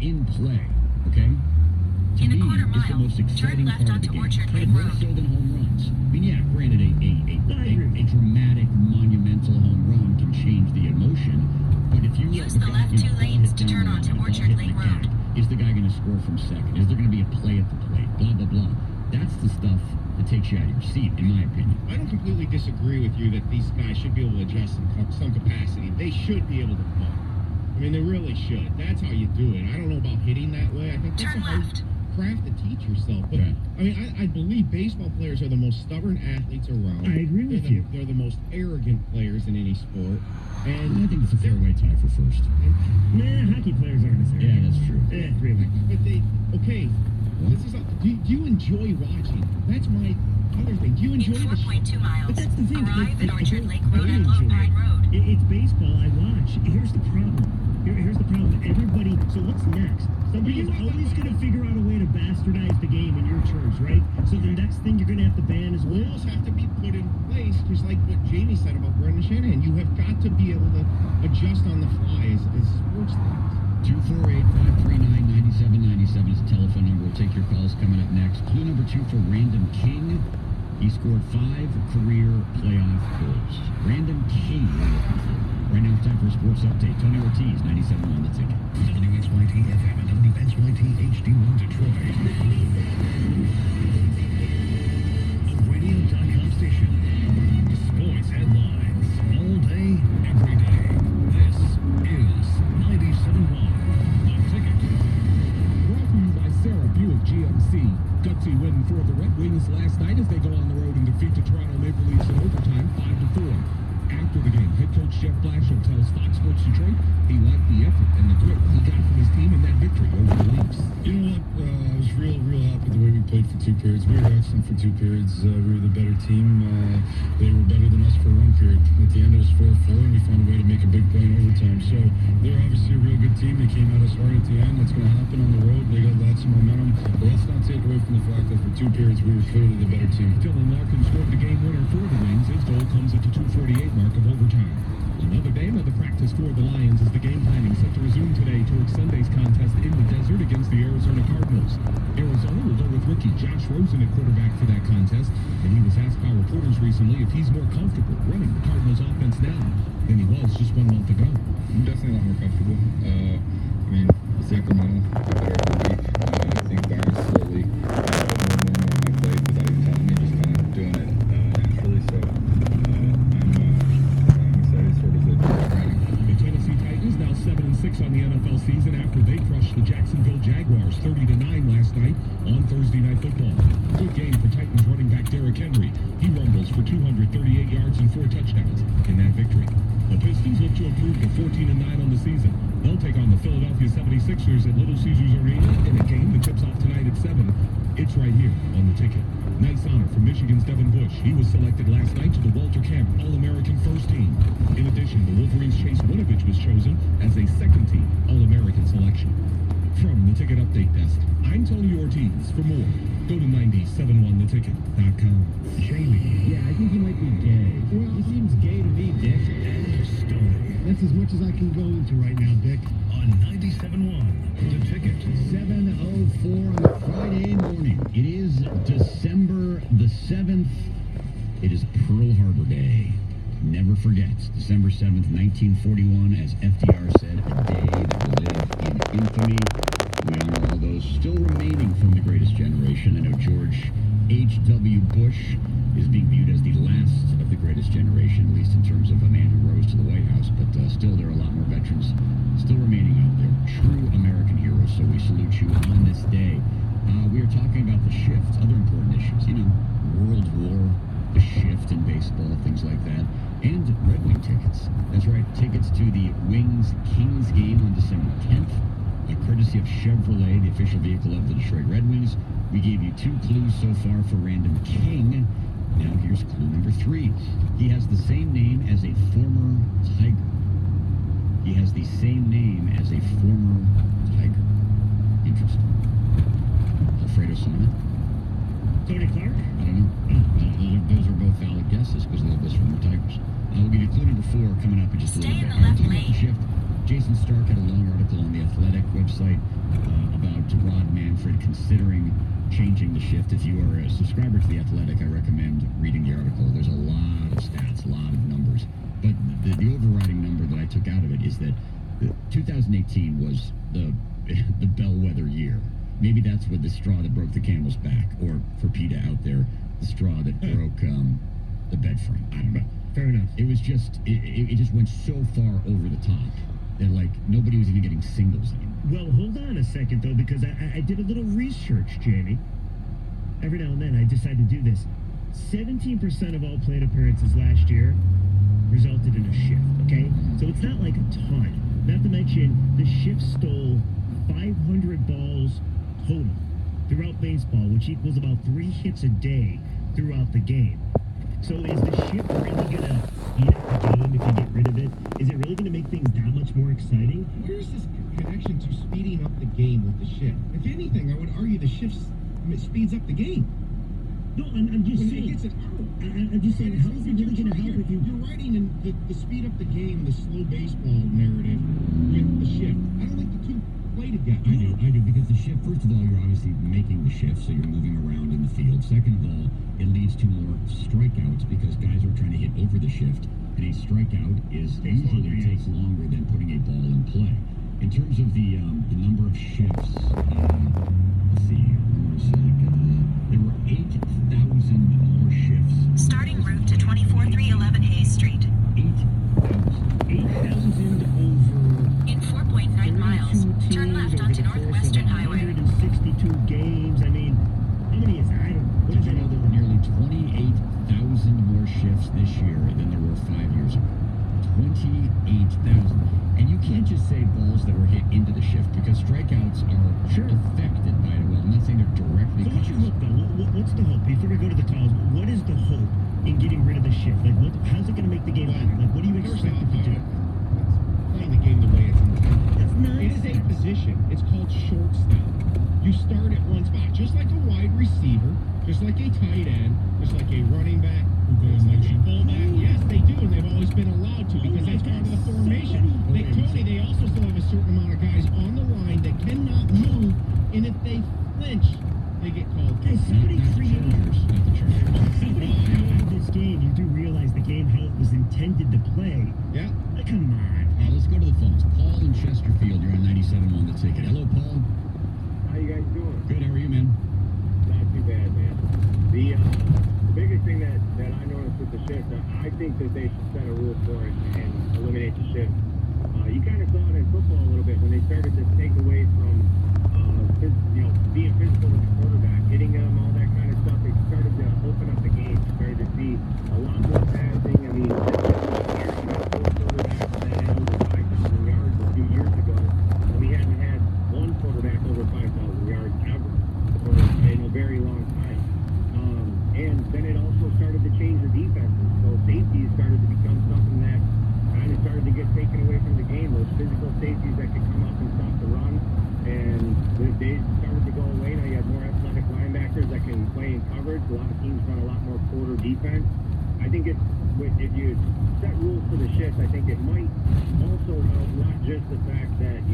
in play, okay? To me, it's the most exciting part of the game. More so than home runs. I mean, yeah, granted, a dramatic, monumental home run can change the emotion, but if you use the left 2 lanes to turn onto Orchard Lake Road. Is the guy going to score from second? Is there going to be a play at the plate? Blah, blah, blah. That's the stuff that takes you out of your seat, in my opinion. I don't completely disagree with you that these guys should be able to adjust in some capacity. They should be able to putt. I mean, they really should. That's how you do it. I don't know about hitting that way. I think that's a hard craft to teach yourself. But, right. I mean, I believe baseball players are the most stubborn athletes around. I agree with you. They're the most arrogant players in any sport. And I think it's a fairway tie for first. Nah, hockey players aren't as arrogant. Yeah, that's true. Really. But this is do you enjoy watching? That's my other thing. Do you enjoy in 4.2 miles. But that's the thing. Arrive at Orchard Lake I Road and enjoy Low Pine Road. It's baseball. I watch. Here's the problem. Here's the problem. Everybody. So what's next? Somebody's always going to figure out a way to bastardize the game in your terms, right? So the next thing you're going to have to ban is rules have to be put in place, just like what Jamie said about Brendan Shanahan. You have got to be able to adjust on the fly as sports things. 248-539-9797 is the telephone number. We'll take your calls coming up next. Clue number 2 for Random King. He scored 5 career playoff goals. Random King we're looking for. Right now it's time for a sports update. Tony Ortiz, 97.1 The Ticket. WXYT FM and WXYT HD1 Detroit. A radio.com station. Sports headlines all day, every day. This is 97.1 The Ticket. Brought to you by Sarah Buick GMC. Gutsy win for the Red Wings last night as they go on the road and defeat the Toronto Maple Leafs in overtime 5-4. After the game, head coach Jeff Blashill tells Fox Sports Detroit he liked the effort and the grit he got from his team in that victory over the Leafs. You know what? I was real happy the way we played for 2 periods. We were excellent for 2 periods. We were the better team. They were better than us for 1 period. At the end, it was 4-4, and we found a way to make a big play in overtime. So they're obviously a real good team. They came at us hard at the end. That's going to happen on the road. They got lots of momentum. But let's not take away from the fact that for 2 periods, we were clearly the better team. Dylan Larkin scored the game winner for the Wings. His goal comes at the 2:48 mark of overtime. Another day, another practice for the Lions as the game planning set to resume today towards Sunday's contest in the desert against the Arizona Cardinals. Arizona will go with rookie Josh Rosen at quarterback for that contest, and he was asked by reporters recently if he's more comfortable running the Cardinals offense now than he was just 1 month ago. I'm definitely a lot more comfortable. I mean, it's incremental, better every week. I think Darren's slowly more my play without even telling me, just kind of doing it naturally. So The Tennessee Titans now 7-6 on the NFL season after they crushed the Jacksonville Jaguars 30-9 last night on Thursday Night Football. Good game for Titans running back Derrick Henry. He rumbles for 238 yards and 4 touchdowns in that victory. The Pistons look to improve to 14-9 on the season. They'll take on the Philadelphia 76ers at Little Caesars Arena in a game that tips off tonight at 7. It's right here on The Ticket. Nice honor for Michigan's Devin Bush. He was selected last night to the Walter Camp All-American First Team. In addition, the Wolverines' Chase Winovich was chosen as a second-team All-American selection. From the Ticket Update Desk, I'm Tony Ortiz. For more, go to 971theticket.com. Jamie. Yeah, I think he might be gay. Well, he seems gay to me, Dick. And Stoney. That's as much as I can go into right now, Dick. On 97.1 The Ticket. 7:04 on a Friday morning. It is December the 7th. It is Pearl Harbor Day. Never forget, December 7th, 1941, as FDR said, a day that will live in infamy. We honor all those still remaining from the greatest generation. I know George H.W. Bush is being viewed as the last of the greatest generation, at least in terms of a man who rose to the White House, but still there are a lot more veterans still remaining out there. True American heroes, so we salute you on this day. We are talking about the shift, other important issues, World War, the shift in baseball, things like that, and Red Wing tickets. That's right, tickets to the Wings-Kings game on December 10th, courtesy of Chevrolet, the official vehicle of the Detroit Red Wings. We gave you 2 clues so far for Random King. Now here's clue number 3. He has the same name as a former Tiger. He has the same name as a former Tiger. Interesting. Alfredo Simon? Tony Clark? I don't know. Those are both valid guesses because they're both former Tigers. We'll give you clue number 4 coming up in just a little bit. Stay in the left lane. Shift. Jason Stark had a long article on The Athletic. website about Rod Manfred considering changing the shift. If you are a subscriber to The Athletic, I recommend reading the article. There's a lot of stats, a lot of numbers. But the overriding number that I took out of it is that 2018 was the bellwether year. Maybe that's what the straw that broke the camel's back, or for PETA out there, the straw that broke the bed frame. I don't know. Fair enough. It was just, it just went so far over the top that, like, nobody was even getting singles anymore. Well, hold on a second, though, because I did a little research, Jamie. Every now and then I decide to do this. 17% of all plate appearances last year resulted in a shift, okay? So it's not like a ton. Not to mention, the shift stole 500 balls total throughout baseball, which equals about 3 hits a day throughout the game. So is the shift really going to eat up the game if you get rid of it? Is it really going to make things that much more exciting? Where's this connection to speeding up the game with the shift? If anything, I would argue the shift speeds up the game. No, I'm just When saying. it gets it out. I'm just saying, how is it really going to help if you... You're writing in the speed up the game, the slow baseball narrative with the shift. I don't think the two play together. I do, because the shift, first of all, you're obviously making the shift, so you're moving around in the field. Second of all, it leads to more strikeouts because guys are trying to hit over the shift, and a strikeout usually takes longer than putting a ball in play. In terms of the number of shifts, let's see here, there were 8,000 more shifts. Starting route to 24311 Hayes Street. 8,000 over... In 4.9 miles, turn left onto Northwestern Highway. 162 games. I mean, how many is that? I don't... What Did is you that? know there were nearly 28,000 more shifts this year than there were 5 years ago? 28,000. And you can't just say balls that were hit into the shift because strikeouts are affected by it. Well, I'm not saying they're directly So what's your caused. hope, though? What's the hope? Before we go to the calls, what is the hope in getting rid of the shift? Like, how's it going to make the game better? Like, what do you First expect off, it to do? playing the game the way it's intended. That's not... It is a position. It's called shortstop. You start at one spot, just like a wide receiver, just like a tight end, just like a running back, who goes like a fullback. Yes, they do, and they've always been allowed to because that's part of the formation. Tony, they also still have a certain amount of guys on the line that cannot move, and if they flinch, they get called. Guys, somebody Not the created... Chargers, not the Chargers. Somebody created this game. You do realize the game, how it was intended to play. Yeah. Like, come on. Let's go to the phones. Paul in Chesterfield, you're on 97.1 The Ticket. Hello, Paul. How you guys doing? Good, how are you, man? Not too bad, man. The biggest thing that I noticed with the shift, I think that they should set a rule for it and eliminate the shift. You kind of saw it in football a little bit when they started to take away from, being physical with the quarterback, hitting him, all that kind of stuff. They started to open up the game. You started to see a lot more passing. I mean, years ago, those quarterbacks that had over 5,000 yards a few years ago, and we hadn't had one quarterback over 5,000 yards ever for a very long time. And then it also started to change the defenses. So safeties started to become something that kind of started to get taken away from the game. Those physical safeties that could come up and stop the run. And they started to go away. Now you have more athletic linebackers that can play in coverage. A lot of teams run a lot more quarter defense. I think if you set rules for the shift, I think it might also help not just the fact that, the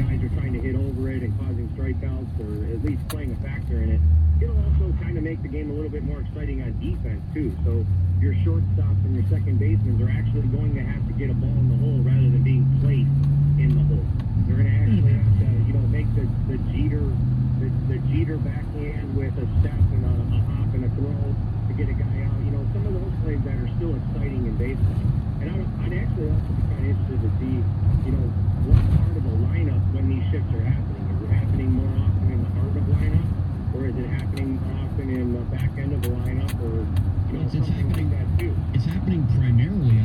guys are trying to hit over it and causing strikeouts or at least playing a factor in it. It'll also kind of make the game a little bit more exciting on defense, too. So your shortstops and your second basemen are actually going to have to get a ball in the hole rather than being placed in the hole. They're going to actually have to, make the Jeter backhand with a step and a hop and a throw to get a guy out. Some of those plays that are still exciting in baseball. And I'd actually also be kind of interested to see, what part of the lineup when these shifts are happening. Is it happening more often in the heart of the lineup, or is it happening more often in the back end of the lineup, or something like that too? It's happening primarily,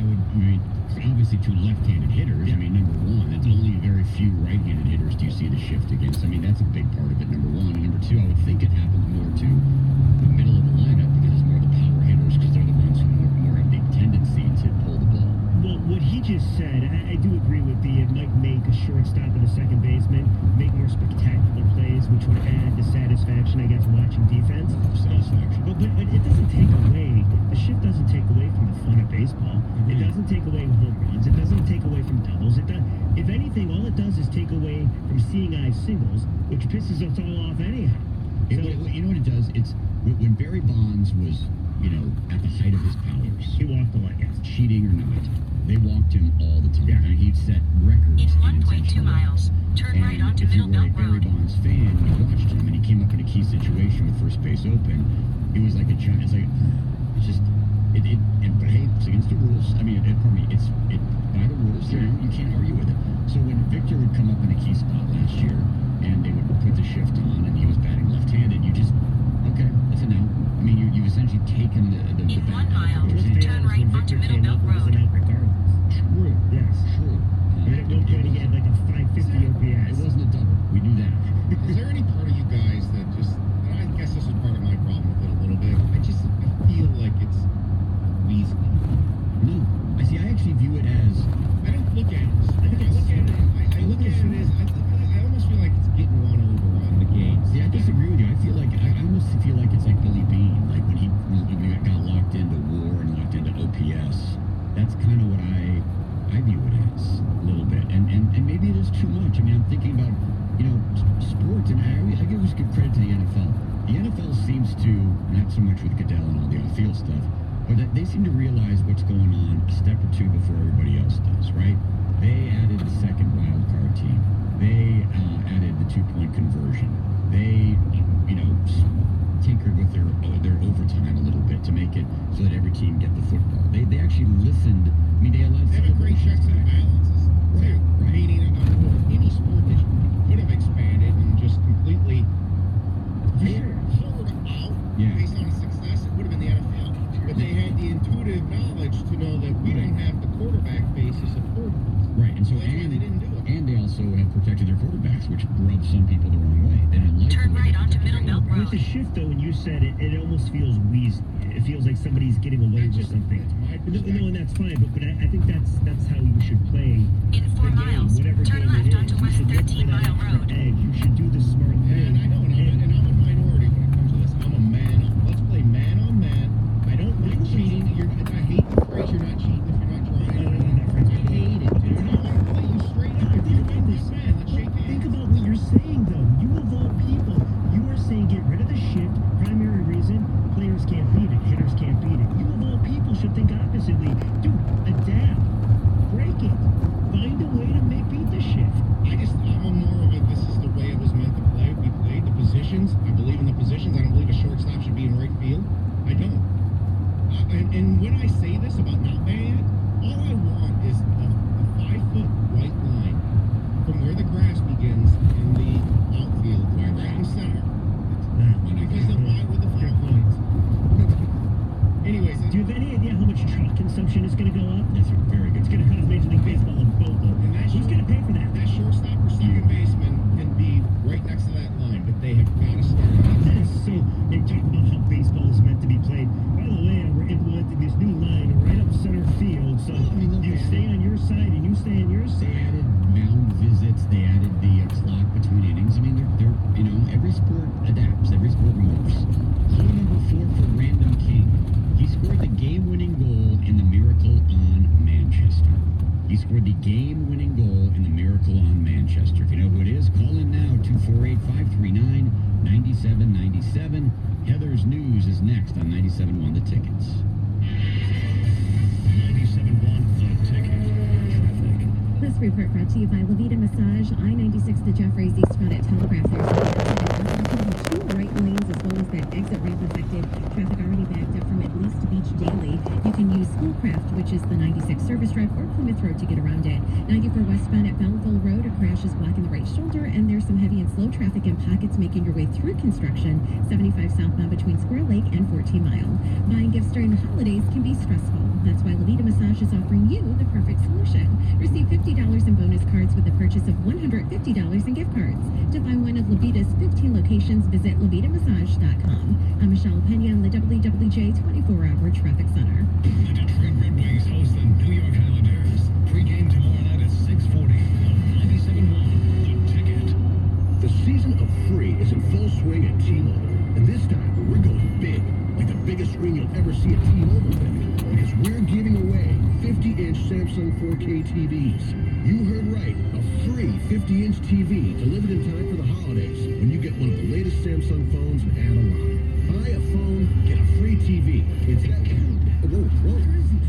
obviously to left-handed hitters. Yeah. Number one, it's only very few right-handed hitters do you see the shift against. That's a big part of it, number one. And number two, I would think it happens more to the middle of the lineup because it's more the power hitters because they're the ones who more have the tendency to pull the ball. Well, what he just said, I do agree with it might make a shortstop and a second baseman make more spectacular plays, which would add the satisfaction, I guess, watching defense. Satisfaction. But it doesn't take away, the shift doesn't take away from the fun of baseball. It doesn't take away home runs. It doesn't take away from doubles. If anything, all it does is take away from seeing eye singles, which pisses us all off anyhow. So, You know what it does? It's when Barry Bonds was, at the height of his powers, he walked a lot, yes. cheating or not, they walked him all the time. I mean, he'd set records. In 1.2 intentional miles, turn and right onto if you Middle were a Belt Barry Road. Bonds fan, and you watched him, and he came up in a key situation with first base open, it was like a giant. It's like it's just but hey, it's against the rules. I mean, pardon me, it's by the rules. You can't argue with it. So when Victor would come up in a key spot last year, and they would put the shift on, and he was batting left-handed, you just that's a no. I mean, you've essentially taken the In bat 1 mile, out of Victor's turn hand. right onto Middle Belt Road. Regardless. True. Yes. True. I mean, at one point he had like a 550 It OPS. wasn't a double. We knew that. Is there any part of you guys that just, and I guess this is part of my problem with it a little bit, I feel like it's wheezy. No. I actually view it as I don't look at it. I look at it as, I almost feel like it's getting one over on the games. See, I disagree with you. I almost feel like it's like Billy Bean, like when he got locked into WAR and locked into OPS. That's kind of what I view it as a little bit, and maybe it is too much. I mean, I'm thinking about sports, and I always give credit to the NFL. The NFL seems to, not so much with Goodell and all the off-field stuff, but they seem to realize what's going on a step or two before everybody else does, right? They added the second wild card team. They added the 2-point conversion. They, tinkered with their overtime a little bit to make it so that every team get the football. They actually listened. I mean, they allowed They have a great checks and balances, too. Right. Meaning, any sport that could have expanded and just completely hollowed out based on success, it would have been the NFL. But they had the intuitive knowledge to know that we don't have the quarterback base to support us. Right, and so That's why they didn't do it. And they also have protected their quarterbacks, which rubs some people the wrong way. They didn't like Turn the way right they onto protected Middle their Belt With the Road. shift, though, when you said it, it almost feels wheezy. It feels like somebody's getting away That's with just- something. that's my No, and that's fine, but I think that's how you should play. In 4 the game, miles, whatever turn game it left is. onto You West should look for 13 that Mile extra Road. edge. You should do the smart thing. And I know, and I'm a minority when it comes to this. I'm a man. Let's play man on man. I don't like cheating. I hate the phrase you're not cheating if you're not trying. I hate it, dude. No, I play you straight up. If you win, you win. Let's shake hands. Think about what you're saying, though. You of all people, you are saying get rid of the shift. Primary reason, players can't beat it, hitters can't beat it. You of all people should think oppositely. Dude, adapt, break it, find a way to beat the shift. I'm more of a, this is the way it was meant to play. We played the positions. I believe in the positions. I don't believe a shortstop should be in right field. I don't. And when I say this about not banning it, all I want is a 5-foot white line from where the grass begins in the outfield, right in center. Because then why would the foul points? Anyways, Do you have any idea how much truck consumption is going to go up? That's very good. It's going to cost Major League Baseball a boatload. And that Who's going to pay for that? that shortstop or second baseman can be right next to that line, but they have got to start on that Yes, so they talk about how baseball is meant to be played. By the way, we're implementing this new line right up center field. So you stay on your side and you stay on your They side. added mound visits. They added the clock between innings. I mean, they're every sport adapts. Every sport moves. Clue number 4 for Random King. He scored the game-winning goal in the Miracle on Manchester. He scored the game-winning goal in the Miracle on Manchester. If you know who it is, call in now, 248-539-9797. Heather's News is next on 97.1 The Tickets. 97.1 The Ticket. Traffic. This report brought to you by Levita Massage, I-96 to Jeffries eastbound at Telegraph. There's two right lanes as well as that exit ramp affected. Traffic already backed up from at least Beach Daily. You can use Schoolcraft, which is the 96 service drive, or Plymouth Road to get around it. 94 westbound at Belleville Road, a crash is blocking the right shoulder, and there's some heavy and slow traffic in pockets making your way through construction. 75 southbound between Square Lake and 14 Mile. Buying gifts during the holidays can be stressful. That's why Levita Massage is offering you the perfect solution. Receive $50 in bonus cards with the purchase of $150 in gift cards. To find one of Levita's 15 locations, visit LevitaMassage.com. I'm Michelle Pena in the WWJ 24-hour traffic center. The Detroit Red Wings host the New York Islanders. Pre-game tomorrow night at 6:40 on 97.1 The Ticket. The season of free is in full swing at T-Mobile. And this time, we're going big. Like the biggest screen you'll ever see at T-Mobile with. Because we're giving away 50-inch Samsung 4K TVs. You heard right. A free 50-inch TV delivered in time for the holidays when you get one of the latest Samsung phones and add a line. Buy a phone, get a free TV. It's that... Whoa.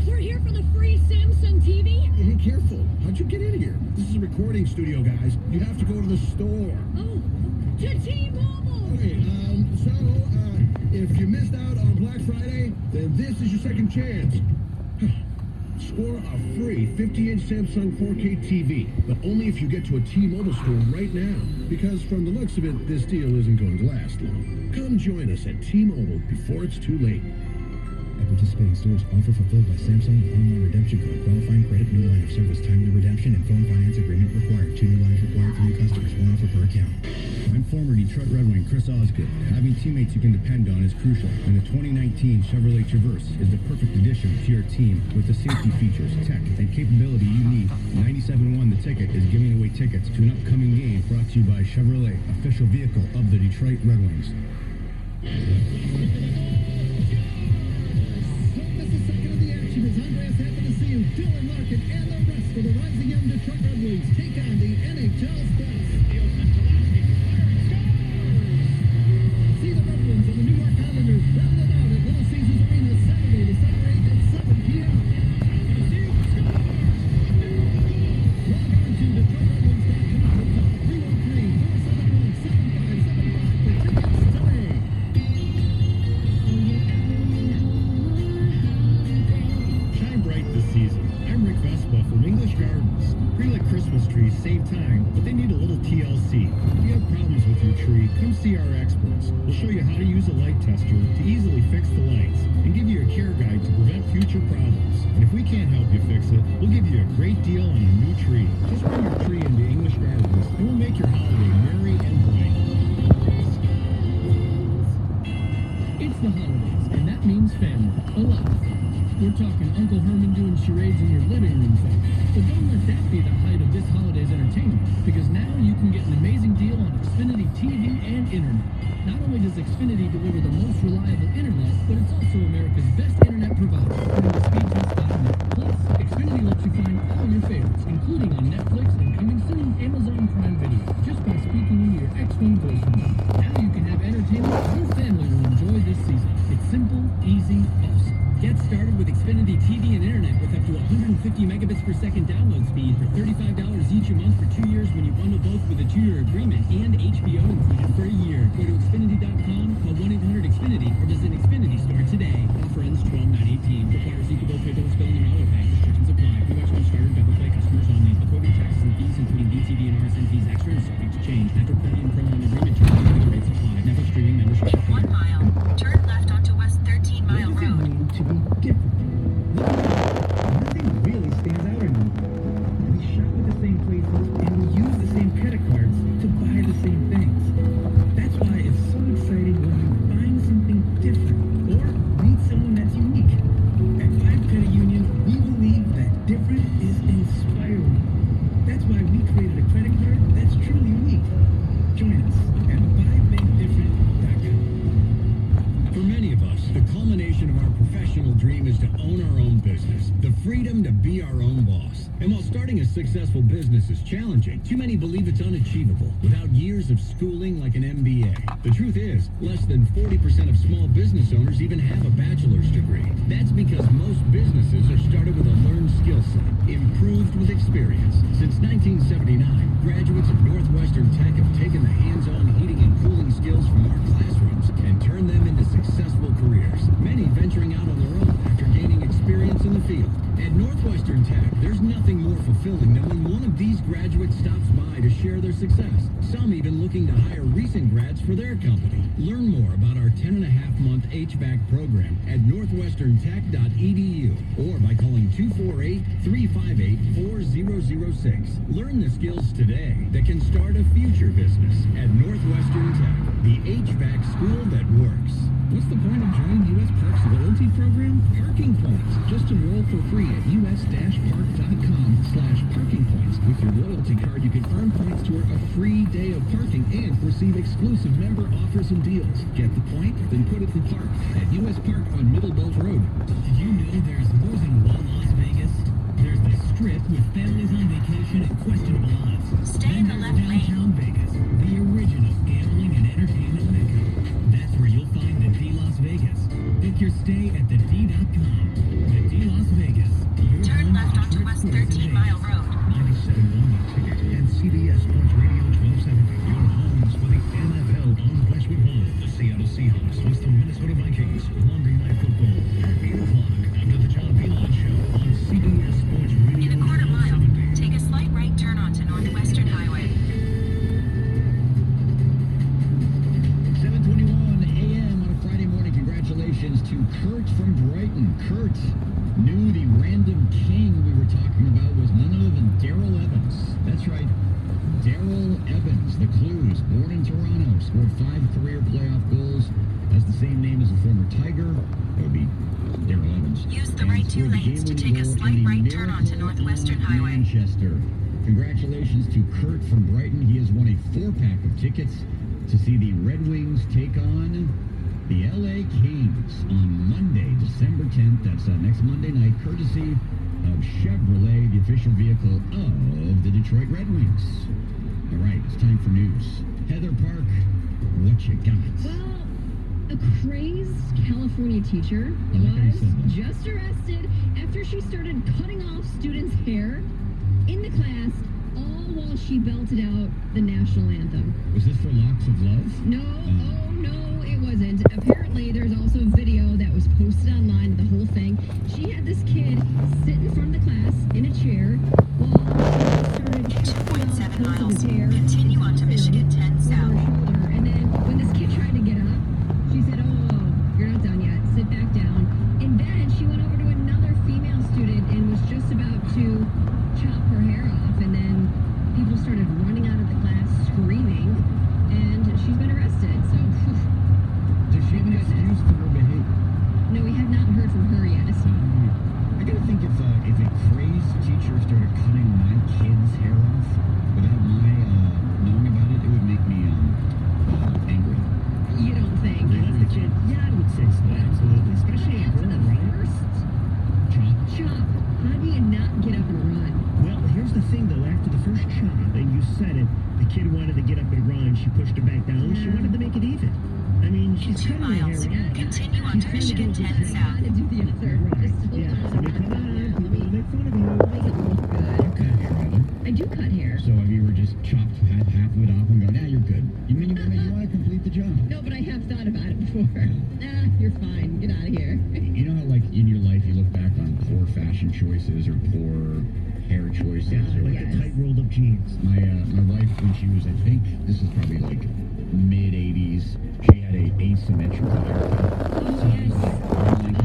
We're here for the free Samsung TV? Hey, careful. How'd you get in here? This is a recording studio, guys. You have to go to the store. Oh, to T-Mobile! Okay, if you missed out on Black Friday, then this is your second chance. Score a free 50-inch Samsung 4K TV, but only if you get to a T-Mobile store right now. Because from the looks of it, this deal isn't going to last long. Come join us at T-Mobile before it's too late. At participating stores, offer fulfilled by Samsung, online redemption code, qualifying credit, new line of service, timely redemption, and phone finance agreement required. 2 new lines required for new customers, 1 offer per account. I'm former Detroit Red Wing Chris Osgood. Having teammates you can depend on is crucial, and the 2019 Chevrolet Traverse is the perfect addition to your team with the safety features, tech, and capability you need. 97.1 The Ticket is giving away tickets to an upcoming game brought to you by Chevrolet, official vehicle of the Detroit Red Wings. Dylan Larkin and the rest of the rising young Detroit Red Wings take on the NHL's best. See the Red Wings and the New York Islanders battle it out at Little Caesars Arena Saturday, December 8th at 7 p.m. Log on to DetroitRedWings.com or call 313-471-7575 for tickets today. Shine bright this season. I'm Rick Vespa from English Gardens. Pre-lit Christmas trees save time, but they need a little TLC. If you have problems with your tree, come see our experts. We'll show you how to use a light tester to easily fix the lights and give you a care guide to prevent future problems. And if we can't help you fix it, we'll give you a great deal on a new tree. Just bring your tree into English Gardens and we'll make your holiday merry and bright. It's the holidays, and that means family. A lot. We're talking Uncle Herman doing charades in your living room set. But don't let that be the height of this holiday's entertainment, because now you can get an amazing deal on Xfinity TV and internet. Not only does Xfinity deliver the most reliable internet, but it's also America's best internet provider, according to SpeedTest.net. Plus, Xfinity lets you find all your favorites, including on Netflix and coming soon, Amazon Prime Video, just by speaking into your X1 voice remote. Now you can have entertainment your family will enjoy this season. It's simple, easy, awesome. Get started with Xfinity TV and internet with up to 150 megabits per second download speed for $35 each a month for 2 years when you bundle both with a 2-year agreement and HBO included for a year. Go to Xfinity.com, call 1-800-XFINITY, or visit an Xfinity store today. Offer ends 12/9/18. Requires equal paperless billing and auto pay. Restrictions apply. New X1 starter double play customers only. Equipment taxes and fees, including DTV and RSN fees extra and subject to change. Network party and program agreement charges and other rates apply. Netflix streaming membership In 1 mile, turn left onto West 13 Mile Road. To be different. Nothing really stands out anymore. We shop at the same places and we use the same credit cards to buy the same things. That's why it's so exciting when you find something different or meet someone that's unique. At Five Credit Union, we believe that different is inspiring. That's why we created a credit card that's truly unique. Join us at FiveBankDifferent.com. For many of us, the culmination of our professional dream is to own our own business. The freedom to be our own boss. And while starting a successful business is challenging, too many believe it's unachievable without years of schooling like an MBA. The truth is, less than 40% of small business owners even have a bachelor's degree. That's because most businesses are started with a learned skill set, improved with experience. Since 1979, graduates of Northwestern Tech have taken the hands-on heating and cooling skills from our classrooms and turned them into successful careers, many venturing out on their own after gaining experience in the field. At Northwestern Tech, there's nothing more fulfilling than when one of these graduates stops by to share their success. Some even looking to hire recent grads for their company. Learn more about our 10.5-month HVAC program at northwesterntech.edu or by calling 248-358-4006. Learn the skills today that can start a future business at Northwestern Tech, the HVAC school that works. What's the point of joining U.S. Parks Loyalty Program? Parking points. Just enroll for free at us-park.com/parking points. With your loyalty card, you can earn points toward a free day of parking and receive exclusive member offers and deals. Get the point? Then put it to park at U.S. Park on Middle Belt Road. Did you know there's more than one Las Vegas? There's the trip with families on vacation and questionable odds. Stay in the Then left there's lane. downtown Vegas, the original gambling and entertainment mecca. That's where you'll find the D Las Vegas. Book your stay at thed.com. The D Las Vegas. Your Turn home left for onto detroit West sports in 13 Mile Vegas. Road. 97.1 The Ticket and CBS Sports Radio 1270. Your homes for the NFL on Westwood One. The Seattle Seahawks host the Minnesota Vikings. Monday Night Football at 8 o'clock after the John Pilon Show on CBS Sports Radio In a quarter mile, 1270. take a slight right turn onto Northwestern Highway. 7:21 a.m. on a Friday morning. Congratulations to Kurt from Brighton. Kurt knew the random king we were talking about was none other than Darrell Evans. That's right, Darrell Evans. The clues: born in Toronto, scored 5 career playoff goals, has the same name as a former Tiger. That would be Darrell Evans. Use the And right 2 scored the lanes to game-winning take a goal slight in the right turn onto Miracle Northwestern on Highway. Manchester. Congratulations to Kurt from Brighton. He has won a 4-pack of tickets to see the Red Wings take on the LA Kings on Monday, December 10th. That's next Monday night, courtesy of Chevrolet, the official vehicle of the Detroit Red Wings. All right, it's time for news. Heather Park, what you got? Well, a crazed California teacher I like how you was said that. just arrested after she started cutting off students' hair in the class, all while she belted out the national anthem. Was this for Locks of Love? No, oh no, it wasn't. Apparently, there's also video that was posted online of the whole thing. She had this kid sit in front of the class in a chair while she started 2.7 pulling miles. his hair Continue on to Michigan 10 over South. her shoulder. And then when this kid tried to get up, she said, "Oh, you're not done yet. Sit back down." And then she went over to another female student and was just about to chop her hair off. And then people started running out of the class screaming, and she's been arrested. So, Does she have an excuse for her behavior? no, we have not heard from her yet. I gotta think if a crazed teacher started cutting my kid's hair off without my knowing about it, it would make me angry. You don't think? That's the kid. Yeah, I would say so. Absolutely. Especially a After girl, the right? first Chop. chop, how do you not get up and run? Well, here's the thing, though. After the first chop, and you said it, the kid wanted to get up and run. She pushed her back down. She wanted to make it even. I mean, she's 2 cutting her miles. hair off. Continue on She's to trying to Michigan go 10 back. South. To do the other. Right. Just hold Yeah. on. I mean, come on. Let People will make fun of you. make it look good. You cut hair, Heather. I do cut hair. So have you ever just chopped half of it off and gone, "Yeah, you're good"? You mean you want to complete the job? No, but I have thought about it before. Nah, you're fine. Get out of here. You know how, like, in your life you look back on poor fashion choices or poor hair choices or Like like the tight rolled up jeans. my wife, when she was, I think this is probably like mid 80s, she had a asymmetrical haircut. Oh, So yes. like,